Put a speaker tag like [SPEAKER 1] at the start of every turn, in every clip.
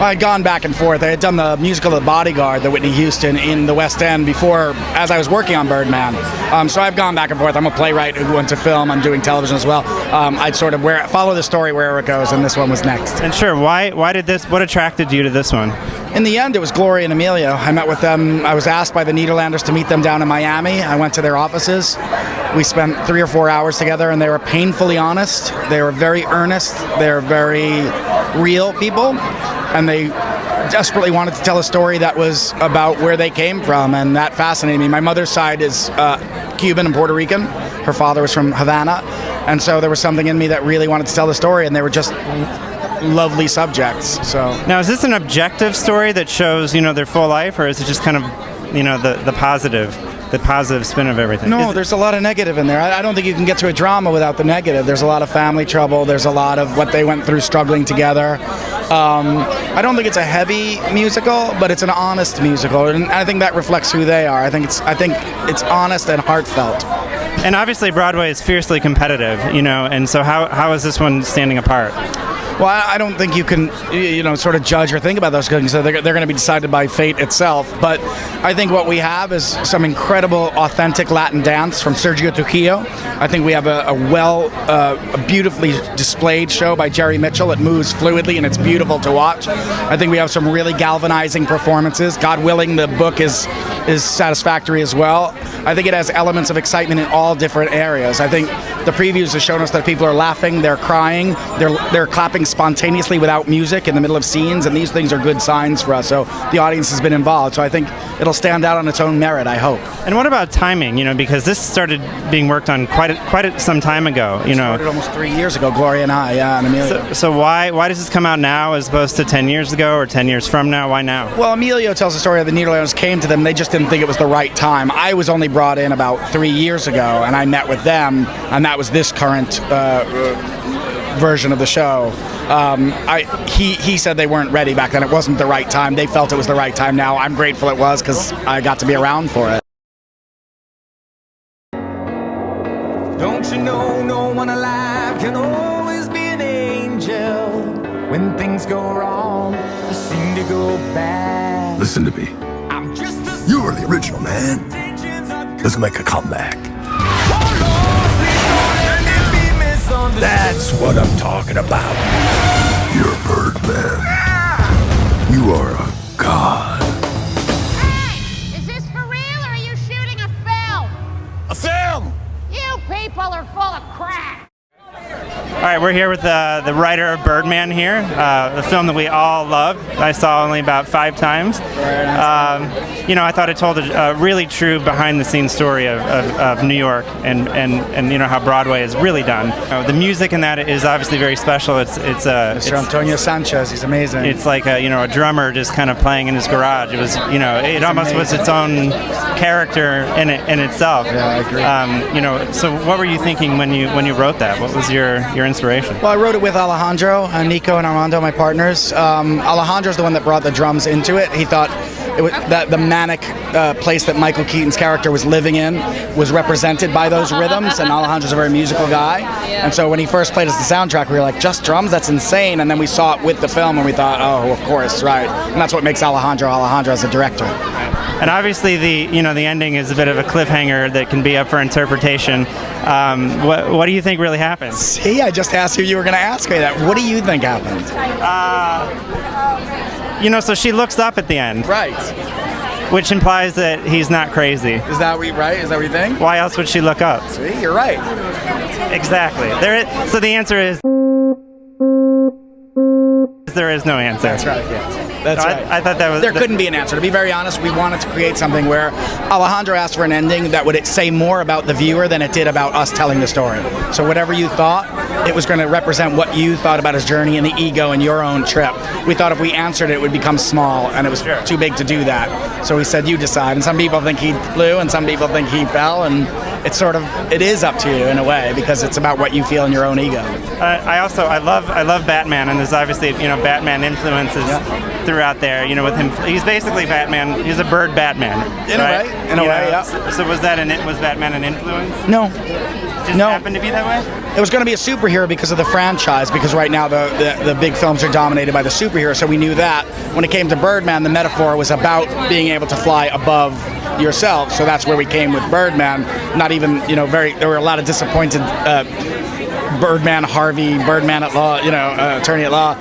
[SPEAKER 1] I'd gone back and forth. I had done the musical The Bodyguard, the Whitney Houston, in the West End before, as I was working on Birdman. So I've gone back and forth. I'm a playwright who went to film. I'm doing television as well. I'd sort of follow the story wherever it goes, and this one was next.
[SPEAKER 2] And sure, why did this? What attracted you to this one?
[SPEAKER 1] In the end, it was Gloria and Emilio. I met with them. I was asked by the Nederlanders to meet them down in Miami. I went to their offices. We spent 3 or 4 hours together, and they were painfully honest. They were very earnest. They're very real people, and they desperately wanted to tell a story that was about where they came from, and that fascinated me. My mother's side is Cuban and Puerto Rican. Her father was from Havana, and so there was something in me that really wanted to tell the story, and they were just lovely subjects. So
[SPEAKER 2] now, is this an objective story that shows, their full life, or is it just kind of, the positive spin of everything?
[SPEAKER 1] No, there's a lot of negative in there. I don't think you can get to a drama without the negative. There's a lot of family trouble. There's a lot of what they went through struggling together. I don't think it's a heavy musical, but it's an honest musical, and I think that reflects who they are. I think it's honest and heartfelt.
[SPEAKER 2] And obviously Broadway is fiercely competitive, and so how is this one standing apart?
[SPEAKER 1] Well, I don't think you can, sort of judge or think about those things. So they're going to be decided by fate itself. But I think what we have is some incredible, authentic Latin dance from Sergio Trujillo. I think we have a beautifully displayed show by Jerry Mitchell. It moves fluidly and it's beautiful to watch. I think we have some really galvanizing performances. God willing, the book is satisfactory as well. I think it has elements of excitement in all different areas. I think the previews have shown us that people are laughing, they're crying, they're clapping spontaneously without music in the middle of scenes, and these things are good signs for us. So the audience has been involved. So I think it'll stand out on its own merit, I hope.
[SPEAKER 2] And what about timing? Because this started being worked on quite some time ago.
[SPEAKER 1] It started almost 3 years ago, Gloria and I, and Emilio.
[SPEAKER 2] So why does this come out now as opposed to 10 years ago or 10 years from now? Why now?
[SPEAKER 1] Well, Emilio tells the story of the Nederlanders came to them. They just didn't think it was the right time. I was only brought in about 3 years ago, and I met with them, and that was this current version of the show. He said they weren't ready back then. It wasn't the right time. They felt it was the right time now. I'm grateful it was because I got to be around for it.
[SPEAKER 3] Don't you know no one alive can always be an angel? When things go wrong, they seem to go bad.
[SPEAKER 4] Listen to me.
[SPEAKER 3] I'm just
[SPEAKER 4] You were the original, man. Let's make a comeback. That's what I'm talking about. You're Birdman. You are a god.
[SPEAKER 5] Hey! Is this for real or are you shooting a film?
[SPEAKER 4] A film!
[SPEAKER 5] You people are full of crap!
[SPEAKER 2] All right, we're here with the writer of Birdman here, the film that we all loved. I saw only about 5 times. I thought it told a really true behind-the-scenes story of New York and how Broadway is really done. The music in that is obviously very special. It's
[SPEAKER 1] Mr. Antonio Sanchez, he's amazing.
[SPEAKER 2] It's like a drummer just kind of playing in his garage. It was it almost was its own character in itself.
[SPEAKER 1] Yeah, I agree.
[SPEAKER 2] So what were you thinking when you wrote that? What was your inspiration?
[SPEAKER 1] Well, I wrote it with Alejandro, Nico, and Armando, my partners. Alejandro's the one that brought the drums into it. He thought that the manic place that Michael Keaton's character was living in was represented by those rhythms, and Alejandro's a very musical guy. And so when he first played us the soundtrack, we were like, just drums? That's insane. And then we saw it with the film, and we thought, oh, of course, right. And that's what makes Alejandro as a director.
[SPEAKER 2] And obviously the ending is a bit of a cliffhanger that can be up for interpretation. What do you think really happens?
[SPEAKER 1] See, I just asked you were going to ask me that. What do you think happened?
[SPEAKER 2] So she looks up at the end.
[SPEAKER 1] Right.
[SPEAKER 2] Which implies that he's not crazy.
[SPEAKER 1] Is that right? Is that what you think?
[SPEAKER 2] Why else would she look up?
[SPEAKER 1] See, you're right.
[SPEAKER 2] Exactly. So the answer is there is no answer.
[SPEAKER 1] That's right, yes. That's right.
[SPEAKER 2] I thought that was...
[SPEAKER 1] There couldn't be an answer. To be very honest, we wanted to create something where Alejandro asked for an ending that would say more about the viewer than it did about us telling the story. So whatever you thought, it was going to represent what you thought about his journey and the ego and your own trip. We thought if we answered it, it would become small, and it was too big to do that. So we said, you decide. And some people think he flew, and some people think he fell, and it is up to you in a way, because it's about what you feel in your own ego.
[SPEAKER 2] I love Batman, and there's obviously Batman influences throughout there. With him, he's basically Batman. He's a bird Batman.
[SPEAKER 1] In a way, yeah.
[SPEAKER 2] So was Batman an influence?
[SPEAKER 1] No.
[SPEAKER 2] just happened to be that way?
[SPEAKER 1] It was going to be a superhero because of the franchise, because right now the big films are dominated by the superhero, so we knew that. When it came to Birdman, the metaphor was about being able to fly above yourself, so that's where we came with Birdman. Not even, there were a lot of disappointed Birdman Harvey, Birdman at law, attorney at law.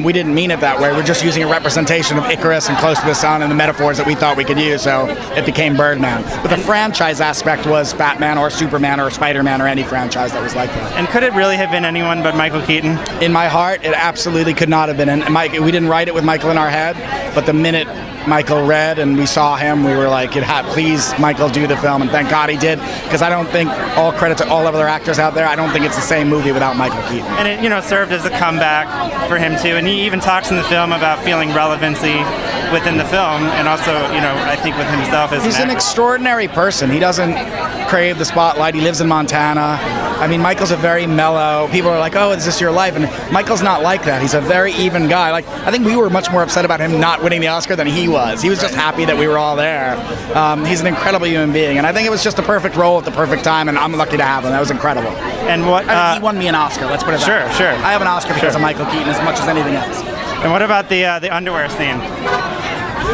[SPEAKER 1] We didn't mean it that way. We're just using a representation of Icarus and Close to the Sun and the metaphors that we thought we could use, so it became Birdman. But the franchise aspect was Batman or Superman or Spider-Man or any franchise that was like that.
[SPEAKER 2] And could it really have been anyone but Michael Keaton?
[SPEAKER 1] In my heart, it absolutely could not have been. And we didn't write it with Michael in our head, but the minute Michael read and we saw him, we were like, please, Michael, do the film. And thank God he did, because I don't think, all credit to all other actors out there, I don't think it's the same movie without Michael Keaton.
[SPEAKER 2] And it, served as a comeback for him too. And he even talks in the film about feeling relevancy within the film, and also, I think with himself as
[SPEAKER 1] he's an extraordinary person. He doesn't crave the spotlight. He lives in Montana. I mean, Michael's a very mellow. People are like, oh, is this your life? And Michael's not like that. He's a very even guy. Like, I think we were much more upset about him not winning the Oscar than he was. He was just happy that we were all there. He's an incredible human being, and I think it was just a perfect role at the perfect time, and I'm lucky to have him. That was incredible.
[SPEAKER 2] And what?
[SPEAKER 1] He won me an Oscar. Let's put it that way.
[SPEAKER 2] Sure.
[SPEAKER 1] I have an Oscar because of Michael Keaton as much as anything else.
[SPEAKER 2] And what about the underwear scene?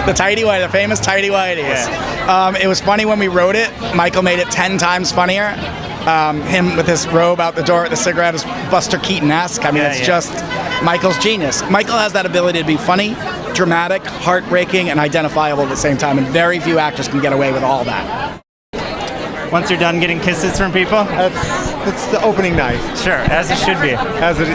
[SPEAKER 1] The tighty whitey, the famous tighty whities. Yeah. It was funny when we wrote it. Michael made it 10 times funnier. Him with his robe out the door with the cigarette is Buster Keaton-esque. I mean, it's just Michael's genius. Michael has that ability to be funny, dramatic, heartbreaking, and identifiable at the same time, and very few actors can get away with all that.
[SPEAKER 2] Once you're done getting kisses from people?
[SPEAKER 6] It's the opening night.
[SPEAKER 2] Sure, as it should be.
[SPEAKER 6] As it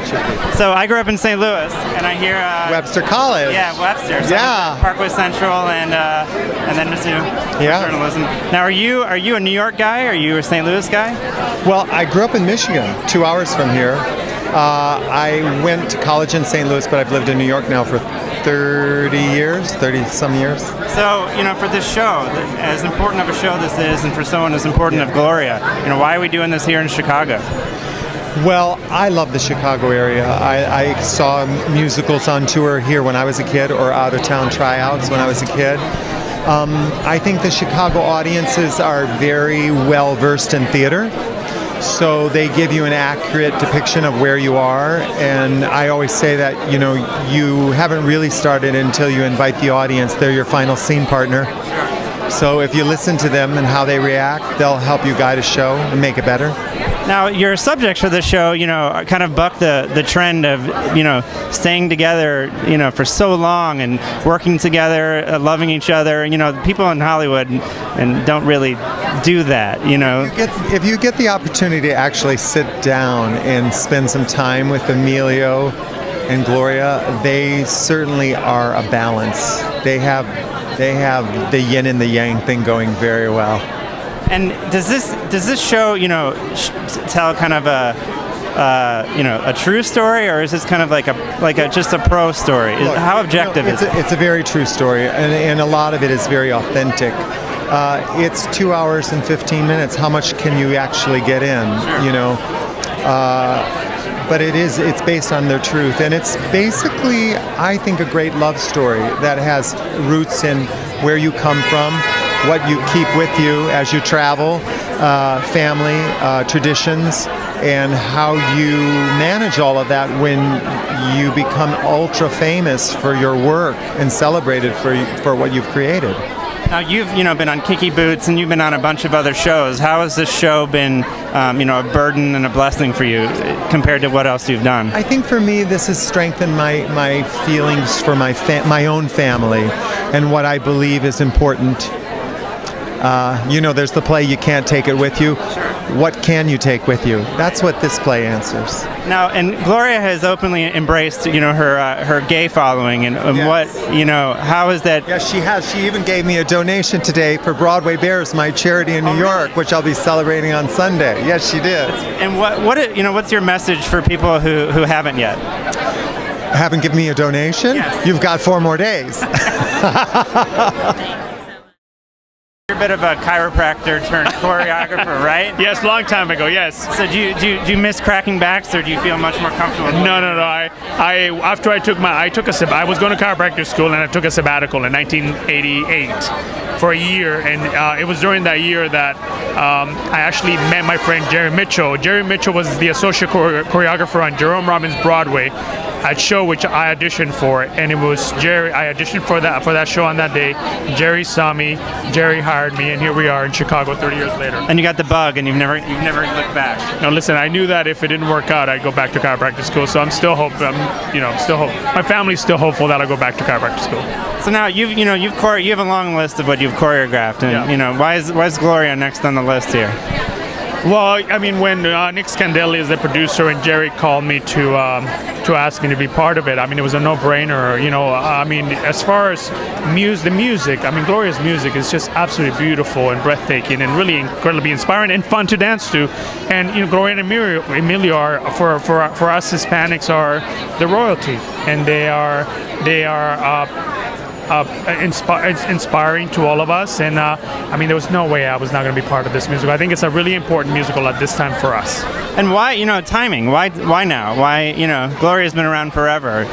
[SPEAKER 6] should be.
[SPEAKER 2] So I grew up in St. Louis, and I hear
[SPEAKER 6] Webster College.
[SPEAKER 2] Yeah, Webster. So Parkway Central, and then Mizzou.
[SPEAKER 6] Yeah.
[SPEAKER 2] Journalism. Now, are you a New York guy? Are you a St. Louis guy?
[SPEAKER 6] Well, I grew up in Michigan, 2 hours from here. I went to college in St. Louis, but I've lived in New York now for 30-some years.
[SPEAKER 2] So, for this show, as important of a show this is, and for someone as important of Gloria, why are we doing this here in Chicago?
[SPEAKER 6] Well, I love the Chicago area. I saw musicals on tour here when I was a kid, or out-of-town tryouts when I was a kid. I think the Chicago audiences are very well versed in theater. So they give you an accurate depiction of where you are, and I always say that, you haven't really started until you invite the audience. They're your final scene partner. So if you listen to them and how they react, they'll help you guide a show and make it better.
[SPEAKER 2] Now, your subjects for the show, kind of buck the trend of, staying together, for so long and working together, loving each other. People in Hollywood and don't really do that,
[SPEAKER 6] If you get the opportunity to actually sit down and spend some time with Emilio and Gloria, they certainly are a balance. They have the yin and the yang thing going very well.
[SPEAKER 2] And does this show, tell kind of a true story, or is this kind of like just a pro story?
[SPEAKER 6] Look,
[SPEAKER 2] how objective is it?
[SPEAKER 6] It's a very true story, and a lot of it is very authentic. It's 2 hours and 15 minutes. How much can you actually get in?
[SPEAKER 2] Sure.
[SPEAKER 6] But it's based on their truth, and it's basically, I think, a great love story that has roots in where you come from, what you keep with you as you travel, family, traditions, and how you manage all of that when you become ultra famous for your work and celebrated for what you've created.
[SPEAKER 2] Now, you've been on Kinky Boots, and you've been on a bunch of other shows. How has this show been, a burden and a blessing for you compared to what else you've done?
[SPEAKER 6] I think for me, this has strengthened my feelings for my own family and what I believe is important. There's the play, You Can't Take It With You.
[SPEAKER 2] Sure.
[SPEAKER 6] What can you take with you? That's what this play answers.
[SPEAKER 2] Now, and Gloria has openly embraced, her gay following, and
[SPEAKER 6] Yes.
[SPEAKER 2] how is that?
[SPEAKER 6] Yes, she has. She even gave me a donation today for Broadway Bears, my charity in New York, which I'll be celebrating on Sunday. Yes, she did.
[SPEAKER 2] And what's your message for people who haven't yet?
[SPEAKER 6] Haven't given me a donation?
[SPEAKER 2] Yes.
[SPEAKER 6] You've got 4 more days.
[SPEAKER 2] You're a bit of a chiropractor turned choreographer, right?
[SPEAKER 7] Yes, long time ago. Yes.
[SPEAKER 2] So do you miss cracking backs, or do you feel much more comfortable?
[SPEAKER 7] No. I after I was going to chiropractic school, and I took a sabbatical in 1988 for a year, and it was during that year that I actually met my friend Jerry Mitchell. Jerry Mitchell was the associate choreographer on Jerome Robbins' Broadway at show which I auditioned for, and it was Jerry. I auditioned for that show on that day. Jerry saw me, Jerry hired me, and here we are in Chicago 30 years later.
[SPEAKER 2] And you got the bug, and you've never looked back.
[SPEAKER 7] No, listen, I knew that if it didn't work out, I'd go back to chiropractic school. So I'm still hoping. My family's still hopeful that I'll go back to chiropractic school.
[SPEAKER 2] So now you have a long list of what you've choreographed, and
[SPEAKER 7] Yeah.
[SPEAKER 2] why is Gloria next on the list here?
[SPEAKER 7] Well, I mean, when Nick Scandelli is the producer and Jerry called me to ask me to be part of it, I mean, it was a no-brainer. I mean, as far as the music, I mean, Gloria's music is just absolutely beautiful and breathtaking and really incredibly inspiring and fun to dance to. And Gloria and Emilio are for us Hispanics are the royalty, and they are inspiring to all of us, and I mean, there was no way I was not going to be part of this musical. I think it's a really important musical at this time for us.
[SPEAKER 2] And why, timing? Why now? Why, Gloria's been around forever.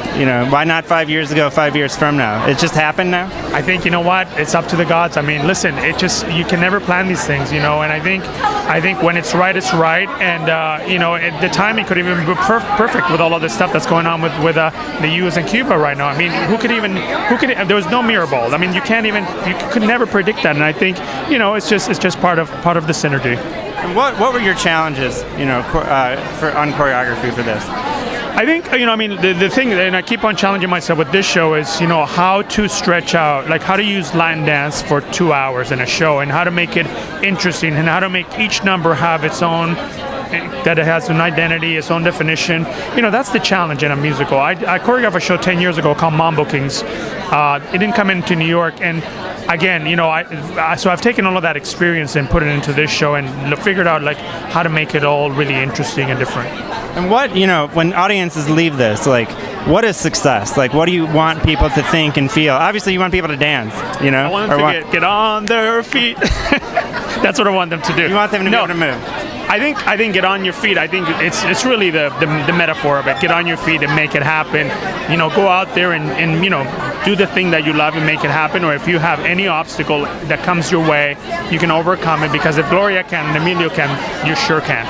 [SPEAKER 2] Why not 5 years ago, 5 years from now? It just happened now?
[SPEAKER 7] I think, what? It's up to the gods. I mean, listen, you can never plan these things, and I think when it's right, and the timing could even be perfect with all of this stuff that's going on with the U.S. and Cuba right now. I mean, there was no mirror ball. I mean, you could never predict that, and I think, it's just part of the synergy.
[SPEAKER 2] And what were your challenges, on choreography for this?
[SPEAKER 7] I think, the thing, and I keep on challenging myself with this show is, how to stretch out, like how to use Latin dance for 2 hours in a show, and how to make it interesting, and how to make each number have its own, that it has an identity, its own definition. That's the challenge in a musical. I choreographed a show 10 years ago called Mambo Kings. It didn't come into New York, and again, so I've taken all of that experience and put it into this show and figured out like how to make it all really interesting and different.
[SPEAKER 2] And what, when audiences leave this, like, what is success? Like, what do you want people to think and feel? Obviously, you want people to dance,
[SPEAKER 7] I want them to get on their feet. That's what I want them to do.
[SPEAKER 2] You want them to be able to move.
[SPEAKER 7] I think get on your feet. I think it's really the metaphor of it. Get on your feet and make it happen. Go out there and do the thing that you love and make it happen. Or if you have any obstacle that comes your way, you can overcome it, because if Gloria can and Emilio can, you sure can.